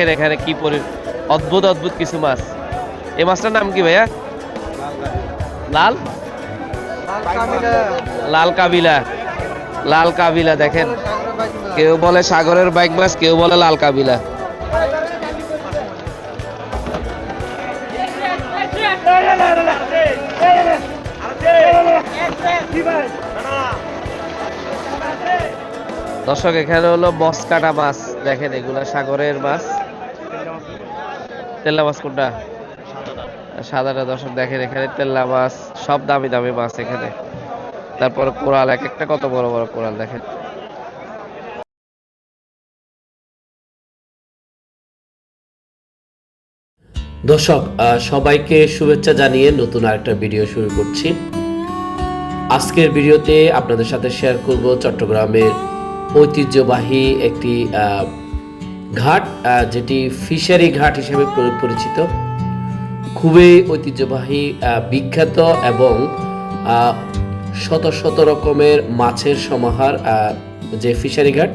দেখেন এখানে কি অদ্ভুত অদ্ভুত কিছু মাছ। এই মাছটার নাম কি ভাইয়া? লাল লাল কাবিলা। লাল কাবিলা দেখেন, কেউ বলে সাগরের বাইক মাছ, কেউ বলে লাল কাবিলা। দর্শক এখানে হলো বসকাটা মাছ, দেখেন এগুলা সাগরের মাছ। তেল্লা মাছ কোনটা? সাদাটা। দর্শক দেখেন এখানে তেল্লা মাছ, সব দামি দামি মাছ এখানে। তারপর কোরাল, এক একটা কত বড় বড় কোরাল দেখেন। দর্শক সবাইকে শুভেচ্ছা জানিয়ে নতুন আরেকটা ভিডিও শুরু করছি। আজকের ভিডিওতে আপনাদের সাথে শেয়ার করব চট্টগ্রামের ঐতিহ্যবাহী একটি ঘাট, যেটি ফিশারি ঘাট হিসেবে পরিচিত। খুবই ঐতিহ্যবাহী, বিখ্যাত এবং শত শত রকমের মাছের সমাহার যে ফিশারি ঘাট,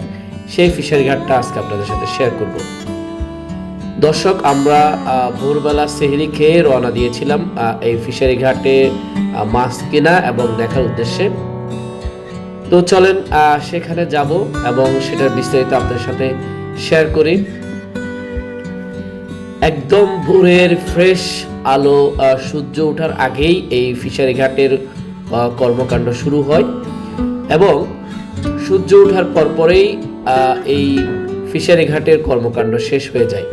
সেই ফিশারি ঘাটটা আজকে আপনাদের সাথে শেয়ার করব। দর্শক আমরা ভোরবেলা সেহরি খেয়ে রওনা দিয়েছিলাম এই ফিশারি ঘাটে মাছ কেনা এবং দেখার উদ্দেশ্যে। তো চলেন সেখানে যাব এবং সেটার বিস্তারিত আপনাদের সাথে শেয়ার করি। একদম ভোরের ফ্রেশ আলো, সূর্য ওঠার আগেই এই ফিশারি ঘাটের কর্মকাণ্ড শুরু হয় এবং সূর্য ওঠার পরপরেই এই ফিশারি ঘাটের কর্মকাণ্ড শেষ হয়ে যায়।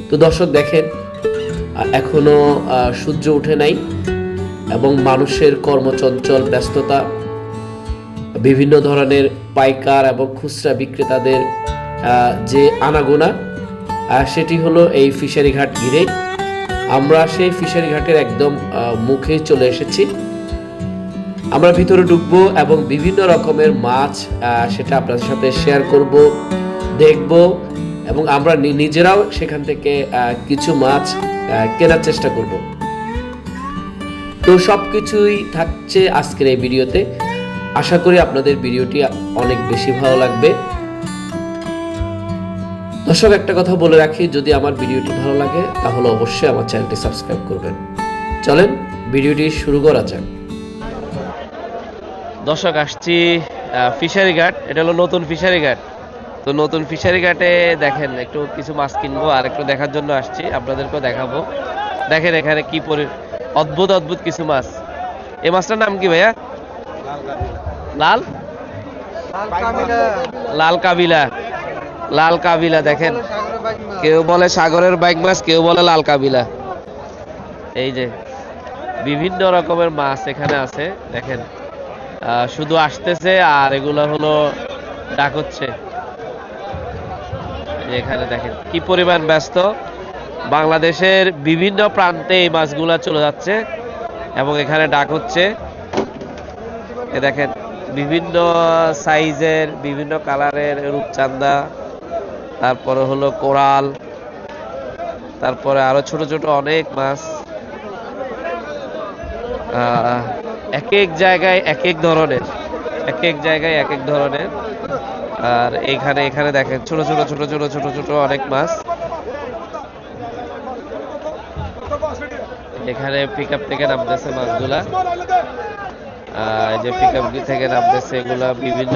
তো দর্শক দেখেন এখনো সূর্য ওঠে নাই এবং মানুষের কর্মচঞ্চল ব্যস্ততা, বিভিন্ন ধরনের পাইকার এবং খুচরা বিক্রেতাদের যে আনাগোনা, সেটি হলো এই ফিশারি ঘাট ঘিরে। আমরা সেই ফিশারি ঘাটের একদম মুখে চলে এসেছি। আমরা ভিতরে ঢুকবো এবং বিভিন্ন রকমের মাছ সেটা আপনাদের সাথে শেয়ার করব, দেখব এবং আমরা নিজেরাও সেখান থেকে কিছু মাছ কেনার চেষ্টা করব। তো সবকিছুই থাকছে আজকের এই ভিডিওতে। আশা করি আপনাদের ভিডিওটি অনেক বেশি ভালো লাগবে। দর্শক একটা কথা বলে রাখি, যদি আমার ভিডিওটি ভালো লাগে তাহলে অবশ্যই আমার চ্যানেলটি সাবস্ক্রাইব করবেন। চলেন ভিডিওটি শুরু করা যাক। দর্শক আসছি ফিশারি ঘাট, এটা হলো নতুন ফিশারি ঘাট। তো নতুন ফিশারি ঘাটে দেখেন একটু কিছু মাছ কিনবো আর একটু দেখার জন্য আসছি, আপনাদেরকেও দেখাবো। দেখেন এখানে কি অদ্ভুত অদ্ভুত কিছু মাছ। এই মাছটার নাম কি ভাইয়া? লাল লাল কাবিলা। লাল কাবিলা দেখেন, কেউ বলে সাগরের বাইক মাছ, কেউ বলে লাল কাবিলা। এই যে বিভিন্ন রকমের মাছ এখানে আছে দেখেন, শুধু আসতেছে আর এগুলো হলো ডাক হচ্ছে। এখানে দেখেন কি পরিমাণ ব্যস্ত, বাংলাদেশের বিভিন্ন প্রান্তে এই মাছগুলা চলে যাচ্ছে এবং এখানে ডাক হচ্ছে। দেখেন বিভিন্ন সাইজের, বিভিন্ন কালারের রূপচাঁদা, তারপরে হলো কোরাল, তারপরে আরো ছোট ছোট অনেক মাছ। এক এক জায়গায় এক এক ধরনের, এক এক জায়গায় এক এক ধরনের। আর এখানে দেখেন ছোট ছোট ছোট ছোট ছোট ছোট অনেক মাছ। এখানে পিকআপ থেকে নামতেছে মাছগুলা, যে পিকআপ থেকে নামতেছে এগুলা বিভিন্ন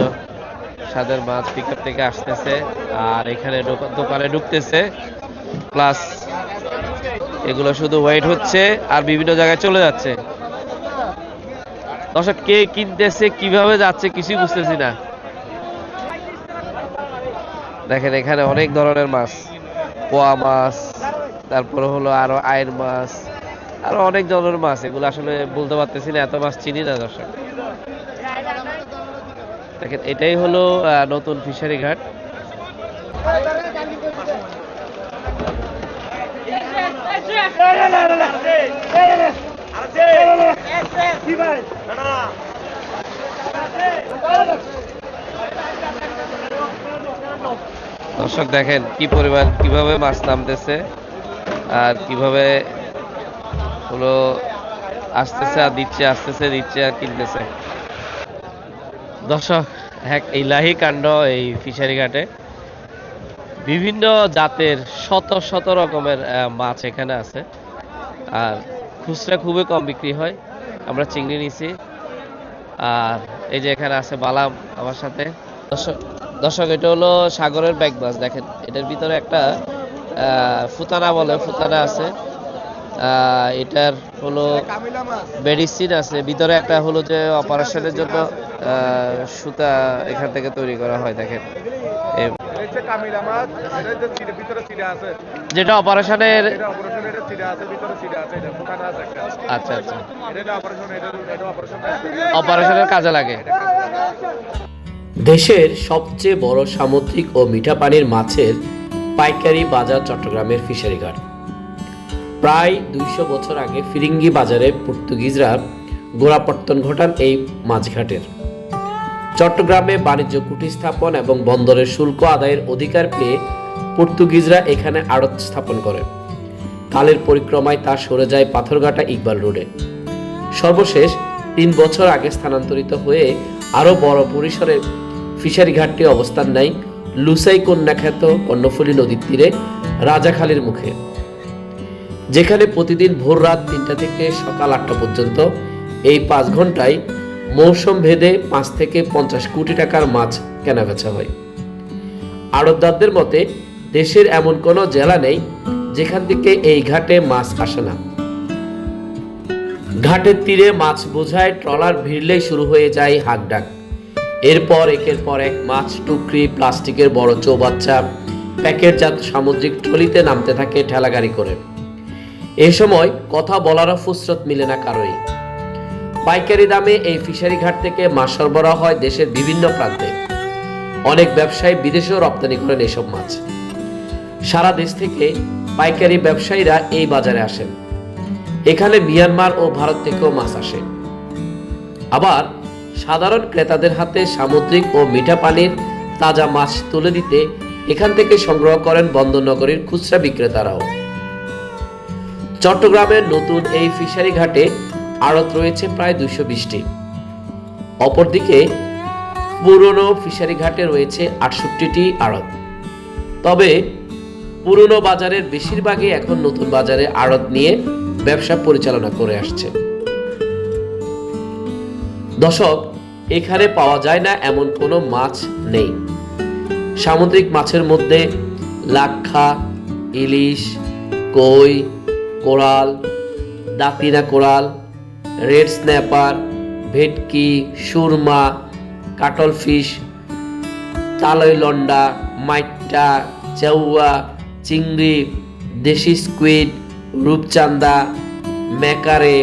স্বাদের মাছ পিকআপ থেকে আসতেছে আর এখানে দোকানে ঢুকতেছে, প্লাস এগুলো শুধু ওয়েট হচ্ছে আর বিভিন্ন জায়গায় চলে যাচ্ছে। দর্শক কে কিনতেছে, কিভাবে যাচ্ছে কিছুই বুঝতেছি না। দেখেন এখানে অনেক ধরনের মাছ, পোয়া মাছ, তারপরে হলো আরো আয়ের মাছ, আরো অনেক ধরনের মাছ। এগুলো আসলে বলতে পারতেছি না, এত মাছ চিনি না দর্শক। দেখেন এটাই হলো নতুন ফিশারি ঘাট। দর্শক দেখেন কি পরিমাণ, কিভাবে মাছ নামতেছে আর কিভাবে হলো আসতেছে আর দিচ্ছে, আসতেছে দিচ্ছে আর কিনতেছে। দর্শক এক ইলাহি কাণ্ড এই ফিশারি ঘাটে। বিভিন্ন জাতের শত শত রকমের মাছ এখানে আছে। আর খুচরা খুবই কম বিক্রি হয়। আমরা চিংড়ি নিছি। আর এই যে এখানে আছে বালাম আমার সাথে। দর্শক দর্শক এটা হলো সাগরের ব্যাগ মাছ। দেখেন এটার ভিতরে একটা ফুতানা বলে, ফুতানা আছে। এটার হলো মেডিসিন আছে ভিতরে, একটা হলো যে অপারেশনের জন্য সুতা এখান থেকে তৈরি করা হয়। দেখেন যেটা অপারেশনের, আচ্ছা আচ্ছা, অপারেশনের কাজে লাগে। দেশের সবচেয়ে বড় সামুদ্রিক ও মিঠা পানির মাছের পাইকারি বাজার চট্টগ্রামের ফিশারি ঘাট। প্রায় 200 বছর আগে ফিরিঙ্গি বাজারে পর্তুগিজরা গোড়াপত্তন ঘটান এই মাছঘাটের। চট্টগ্রামে বাণিজ্য কুটির স্থাপন এবং বন্দরের শুল্ক আদায়ের অধিকার পেয়ে পর্তুগিজরা এখানে আড়ত স্থাপন করে। কালের পরিক্রমায় তা সরে যায় পাথরঘাটা ইকবাল রোডে। সর্বশেষ 3 বছর আগে স্থানান্তরিত হয়ে আরো বড় পরিসরে ফিশারি ঘাটটি অবস্থান নেয় লুসাই কন্যা খ্যাত কর্ণফুলী নদীর তীরে রাজাখালীর মুখে, যেখানে প্রতিদিন ভোর রাত 3টা থেকে সকাল 8টা পর্যন্ত এই 5 ঘন্টায় মৌসুম ভেদে 5 থেকে 50 কোটি টাকার মাছ কেনাবেচা হয়। আড়তদারদের মতে দেশের এমন কোনো জেলা নেই যেখান থেকে এই ঘাটে মাছ আসে না। ঘাটের তীরে মাছ বোঝায় ট্রলার ভিড়লেই শুরু হয়ে যায় হাঁকডাক। এরপর একের পর এক মাছ টুকরি, প্লাস্টিকের বড় চৌবাচ্চা, প্যাকেটজাত সামুদ্রিক ট্রলিতে নামতে থাকে ঠেলাগাড়ি করে। এ সময় কথা বলারও ফুসরত মিলে না কারোই। পাইকারি দামে এই ফিশারি ঘাট থেকে মাছ সরবরাহ হয় দেশের বিভিন্ন প্রান্তে। অনেক ব্যবসায়ী বিদেশেও রপ্তানি করেন এসব মাছ। সারা দেশ থেকে পাইকারি ব্যবসায়ীরা এই বাজারে আসেন। এখানে মিয়ানমার ও ভারত থেকেও মাছ আসে। আবার সাধারণ ক্রেতাদের হাতে সামুদ্রিক ও মিঠা পানির তাজা মাছ তুলে দিতে এখান থেকে সংগ্রহ করেন বন্দরনগরীর খুচরা বিক্রেতারাও। চট্টগ্রামের নতুন এই ফিশারি ঘাটে আড়ত রয়েছে প্রায় 220টি। অপরদিকে পুরনো ফিশারি ঘাটে রয়েছে 68টি আড়ত। তবে পুরনো বাজারের বেশিরভাগই এখন নতুন বাজারে আড়ত নিয়ে ব্যবসা পরিচালনা করে আসছে। দর্শক, এখানে পাওয়া যায় না এমন কোনো মাছ নেই। সামুদ্রিক মাছের মধ্যে লাক্ষা, ইলিশ, কই, কোরাল, দাঁতিনা কোরাল, রেড স্ন্যাপার, ভেটকি, সুরমা, কাটল ফিশ, তালই লন্ডা, মাইট্টা, চেউয়া, চিংড়ি, দেশি স্কুইড, রূপচান্দা, ম্যাকারে,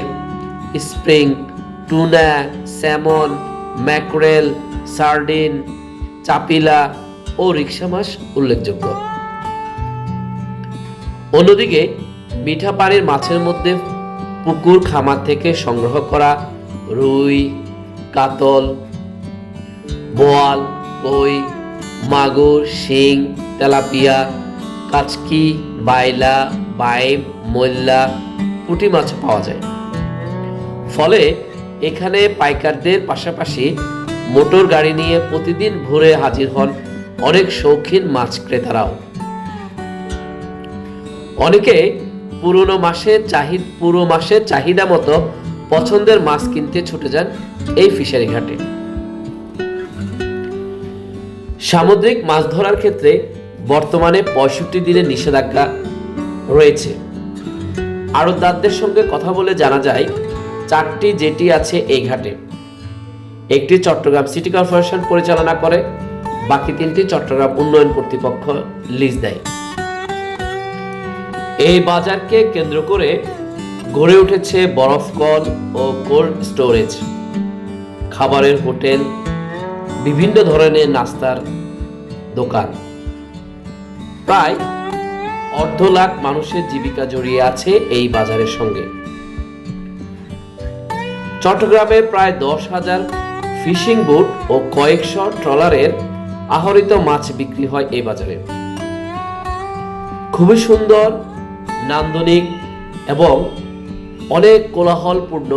spring, tuna, salmon, mackerel, sardine, চাপিলা ও রিকশা মাছ উল্লেখযোগ্য। অন্যদিকে মিঠা পানির মাছের মধ্যে পুকুর খামার থেকে সংগ্রহ করা রুই, কাতল, বোয়াল, কই, মাগুর, শিং, তেলাপিয়া, কাচকি, বাইলা, বাইম, মল্লা, পুঁটি মাছ পাওয়া যায়। ফলে এখানে পাইকারদের পাশাপাশি মোটর গাড়ি নিয়ে প্রতিদিন ভোরে হাজির হন অনেক শৌখিন মাছ ক্রেতারাও। অনেকে পুরো মাসের চাহিদা মতো পছন্দের মাছ কিনতে ছুটে যান এই ফিশারি ঘাটে। সামুদ্রিক মাছ ধরার ক্ষেত্রে বর্তমানে 65 দিনের নিষেধাজ্ঞা রয়েছে। আড়তদারদের সঙ্গে কথা বলে জানা যায় 4টি জেটি আছে এই ঘাটে। একটি চট্টগ্রাম সিটি কর্পোরেশন পরিচালনা করে, বাকি 3টি চট্টগ্রাম উন্নয়ন কর্তৃপক্ষ লিজ দেয়। এই বাজারকে কেন্দ্র করে গড়ে উঠেছে বরফকল ও কোল্ড স্টোরেজ, খাবারের হোটেল, বিভিন্ন ধরনের নাস্তার দোকান। প্রায় 1.5 লাখ মানুষের জীবিকা জড়িয়ে আছে এই বাজারের সঙ্গে। চট্টগ্রামে প্রায় 10,000 ফিশিং বোট ও কয়েকশো ট্রলারের আহরিত মাছ বিক্রি হয় এই বাজারে। খুবই সুন্দর, নান্দনিক এবং অনেক কোলাহলপূর্ণ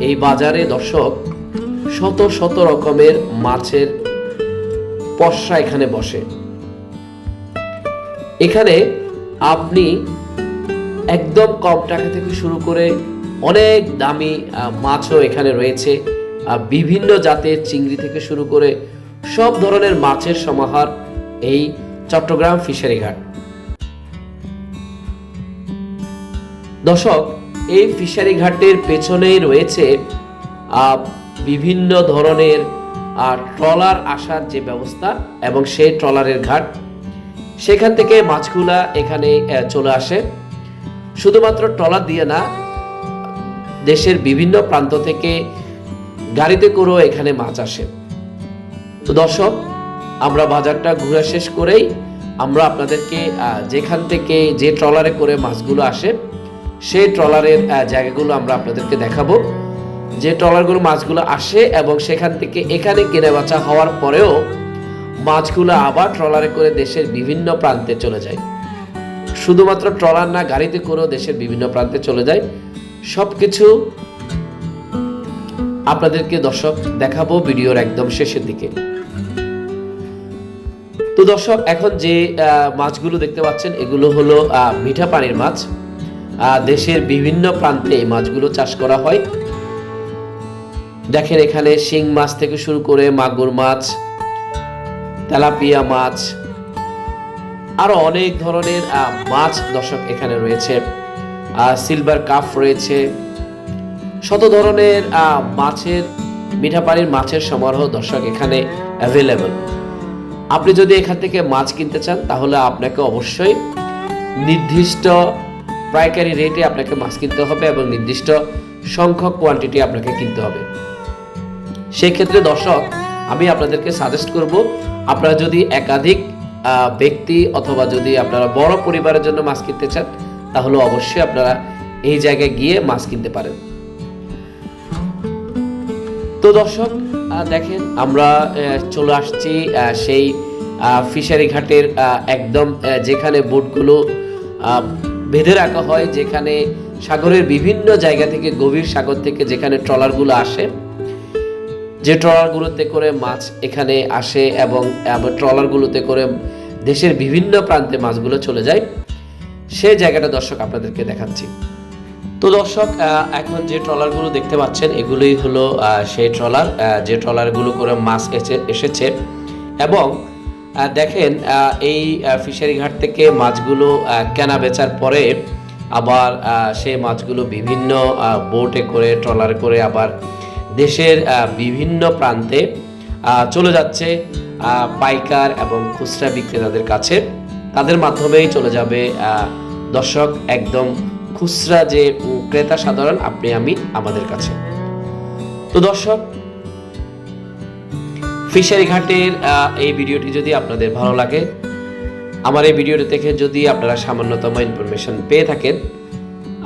এই বাজারে দর্শক শত শত রকমের মাছের পসরা এখানে বসে। এখানে আপনি একদম কম টাকা থেকে শুরু করে অনেক দামি মাছও এখানে রয়েছে। বিভিন্ন জাতের চিংড়ি থেকে শুরু করে সব ধরনের মাছের সমাহার এই চট্টগ্রাম ফিশারি ঘাট। দর্শক, এই ফিশারি ঘাটের পেছনেই রয়েছে বিভিন্ন ধরনের ট্রলার আসার যে ব্যবস্থা এবং সেই ট্রলারের ঘাট। সেখান থেকে মাছগুলা এখানে চলে আসে। শুধুমাত্র ট্রলার দিয়ে না, দেশের বিভিন্ন প্রান্ত থেকে গাড়িতে করেও এখানে মাছ আসে। তো দর্শক, আমরা বাজারটা ঘুরে শেষ করেই আমরা আপনাদেরকে যেখান থেকে যে ট্রলারে করে মাছগুলো আসে সেই ট্রলারের জায়গাগুলো আমরা আপনাদেরকে দেখাবো। যে ট্রলারগুলো মাছগুলো আসে এবং সেখান থেকে এখানে কেনা বেচা হওয়ার পরেও মাছগুলো আবার ট্রলারে করে দেশের বিভিন্ন প্রান্তে চলে যায়। শুধুমাত্র ট্রলার না, গাড়িতে করেও দেশের বিভিন্ন প্রান্তে চলে যায়। সবকিছু আপনাদেরকে দর্শক দেখাবো ভিডিওর একদম শেষের দিকে। তো দর্শক, এখন যে মাছগুলো দেখতে পাচ্ছেন এগুলো হলো মিঠা পানির মাছ। দেশের বিভিন্ন প্রান্তে এই মাছগুলো চাষ করা হয়। দেখেন এখানে শিং মাছ থেকে শুরু করে মাগুর মাছ, তেলাপিয়া মাছ, আরো অনেক ধরনের মাছ দর্শক এখানে রয়েছে। সিলভার কাপ রয়েছে, শত ধরনের মাছের, মিঠা পানির মাছের সমারোহ দর্শক এখানে অ্যাভেলেবল। আপনি যদি এখান থেকে মাছ কিনতে চান তাহলে আপনাকে অবশ্যই নির্দিষ্ট পাইকারি রেটে আপনাকে মাছ কিনতে হবে এবং নির্দিষ্ট সংখ্যক কোয়ান্টিটি আপনাকে কিনতে হবে। সেই ক্ষেত্রে দর্শক, আমি আপনাদেরকে সাজেস্ট করব, আপনারা যদি একাধিক ব্যক্তি অথবা যদি আপনারা বড় পরিবারের জন্য মাছ কিনতে চান তাহলে অবশ্যই আপনারা এই জায়গায় গিয়ে মাছ কিনতে পারেন। তো দর্শক, দেখেন আমরা চলে আসছি সেই ফিশারি ঘাটের একদম যেখানে বোটগুলো বেঁধে রাখা হয়, যেখানে সাগরের বিভিন্ন জায়গা থেকে, গভীর সাগর থেকে যেখানে ট্রলারগুলো আসে, যে ট্রলারগুলোতে করে মাছ এখানে আসে এবং ট্রলারগুলোতে করে দেশের বিভিন্ন প্রান্তে মাছগুলো চলে যায়, সেই জায়গাটা দর্শক আপনাদেরকে দেখাচ্ছি। তো দর্শক, এখন যে ট্রলারগুলো দেখতে পাচ্ছেন এগুলোই হলো সেই ট্রলার, যে ট্রলারগুলো করে মাছ এসেছে। এবং দেখেন এই ফিশারি ঘাট থেকে মাছগুলো কেনা বেচার পরে আবার সেই মাছগুলো বিভিন্ন বোটে করে, ট্রলারে করে আবার দেশের বিভিন্ন প্রান্তে চলে যাচ্ছে পাইকার এবং খুচরা বিক্রেতাদের কাছে। তাদের মাধ্যমেই চলে যাবে দর্শক একদম খুচরা যে ক্রেতা সাধারণ আপনি আমি আমাদের কাছে। তো দর্শক, ফিশারি ঘাটের এই ভিডিওটি যদি আপনাদের ভালো লাগে, আমার এই ভিডিওটি দেখে যদি আপনারা সামান্যতম ইনফরমেশন পেয়ে থাকেন,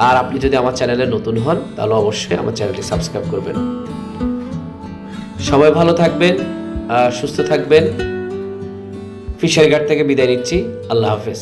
আর আপনি যদি আমার চ্যানেলে নতুন হন তাহলে অবশ্যই আমার চ্যানেলটি সাবস্ক্রাইব করবেন। সবাই ভালো থাকবেন, সুস্থ থাকবেন। ফিশারি ঘাট থেকে বিদায় নিচ্ছি। আল্লাহ হাফেজ।